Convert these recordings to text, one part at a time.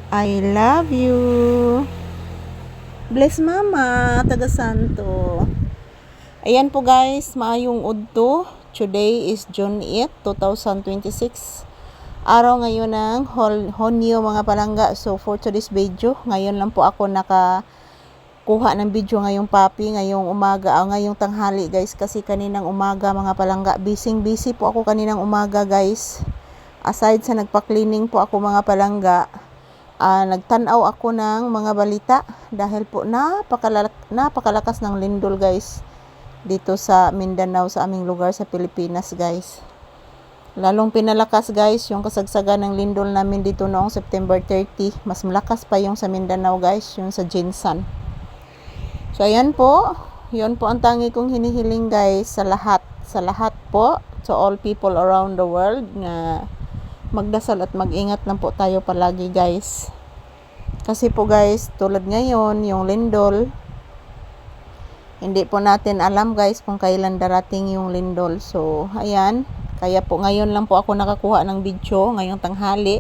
I love you. Bless mama, taga Santo. Ayan po guys, maayong udto. Today is June 8, 2026. Araw ngayon ng Honyo mga palangga. So for today's video, ngayon lang po ako nakakuha ng video ngayong papi, ngayong umaga, ngayong tanghali guys. Kasi kaninang umaga mga palangga, busy po ako kaninang umaga guys. Aside sa nagpa-cleaning po ako mga palangga, nagtanaw ako ng mga balita dahil po napakalakas ng lindol guys dito sa Mindanao, sa aming lugar sa Pilipinas guys. Lalong pinalakas guys yung kasagsagan ng lindol namin dito noong September 30. Mas malakas pa yung sa Mindanao guys, yung sa Jinsan. So ayan po, yun po ang tangi kong hinihiling guys sa lahat po, to all people around the world, na magdasal at mag-ingat lang po tayo palagi guys. Kasi po guys, tulad ngayon, yung lindol, hindi po natin alam guys kung kailan darating yung lindol. So, ayan. Kaya po ngayon lang po ako nakakuha ng video, ngayong tanghali.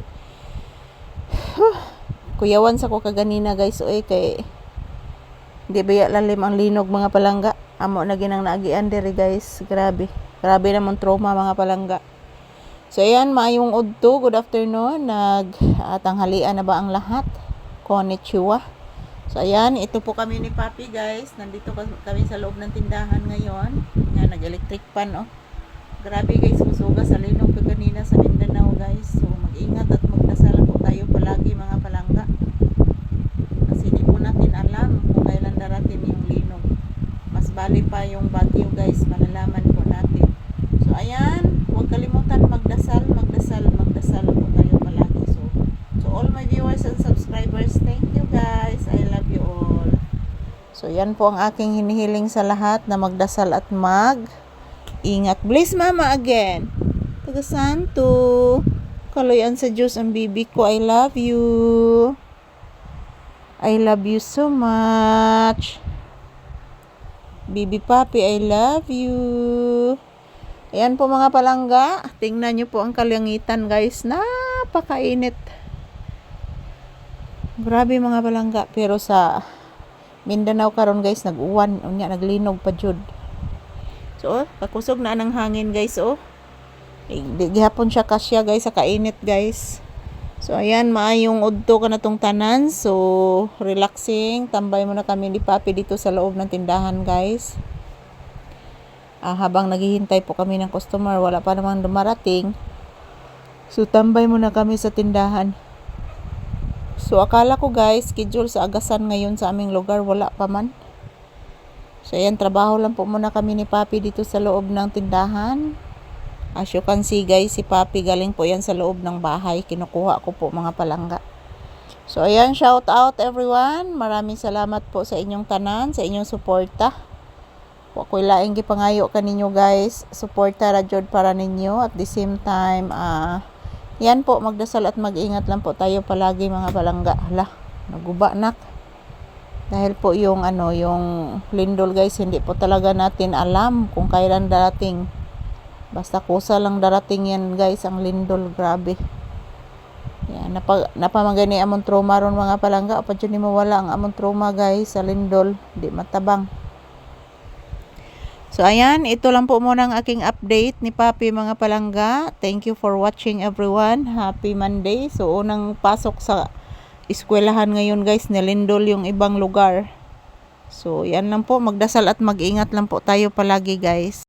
Kuyawan sa ko kaganina guys, kay hindi ba lalim ang linog mga palangga. Amo na ginang naagian diri guys. Grabe naman trauma mga palangga. So ayan, maayong udto, good afternoon, tanghalian na ba ang lahat? Konnichiwa. So ayan, ito po kami ni Papi guys, nandito kami sa loob ng tindahan ngayon. Yan, nag-electric pan Grabe guys, kusuga sa linog kaganina sa Mindanao guys. So mag-ingat at magdasal po tayo palagi mga palangga. Kasi di po natin alam kung kailan darating yung linog. Mas bali pa yung bagyo guys, malalaman po natin. So ayan, huwag kalimutan magdasal po tayo palagi. So to all my viewers and subscribers, thank you guys. I love you all. So yan po ang aking hinihiling sa lahat, na magdasal at mag-ingat. Bless mama again. Taga Santo. Kaloyan sa Diyos ang bibi ko. I love you. I love you so much. Bibi Papi, I love you. Ayan po mga palangga, tingnan nyo po ang kalangitan guys, napakainit. Grabe mga palangga, pero sa Mindanao karon guys, nag-uwan, naglinog pa jud. So, kakusog na ng hangin guys, di gihapon siya kasya guys, sa kainit guys. So, ayan, maayong udto ka na tong tanan. So, relaxing, tambay muna kami ni Papi dito sa loob ng tindahan guys. Habang naghihintay po kami ng customer, wala pa namang dumarating. So, tambay muna kami sa tindahan. So, akala ko guys, schedule sa agasan ngayon sa aming lugar, wala pa man. So, ayan, trabaho lang po muna kami ni Papi dito sa loob ng tindahan. As you can see guys, si Papi galing po yan sa loob ng bahay. Kinukuha ko po mga palangga. So, ayan, shout out everyone. Maraming salamat po sa inyong tanan, sa inyong suporta. Ako'y laing gipangayo kaninyo guys, suporta ra jud para ninyo. At the same time, yan po, magdasal at mag-ingat lang po tayo palagi mga palangga. Hala, naguba nak. Dahil po yung lindol guys, hindi po talaga natin alam kung kailan darating. Basta kusa lang darating yan guys, ang lindol, grabe. Yan, napamagani among trauma ron mga palangga. O pa dyan ni mawala ang among trauma guys sa lindol, di matabang. So ayan, ito lang po muna ang aking update ni Papi mga palangga. Thank you for watching everyone. Happy Monday. So unang pasok sa eskwelahan ngayon guys, nilindol yung ibang lugar. So yan lang po, magdasal at mag-ingat lang po tayo palagi guys.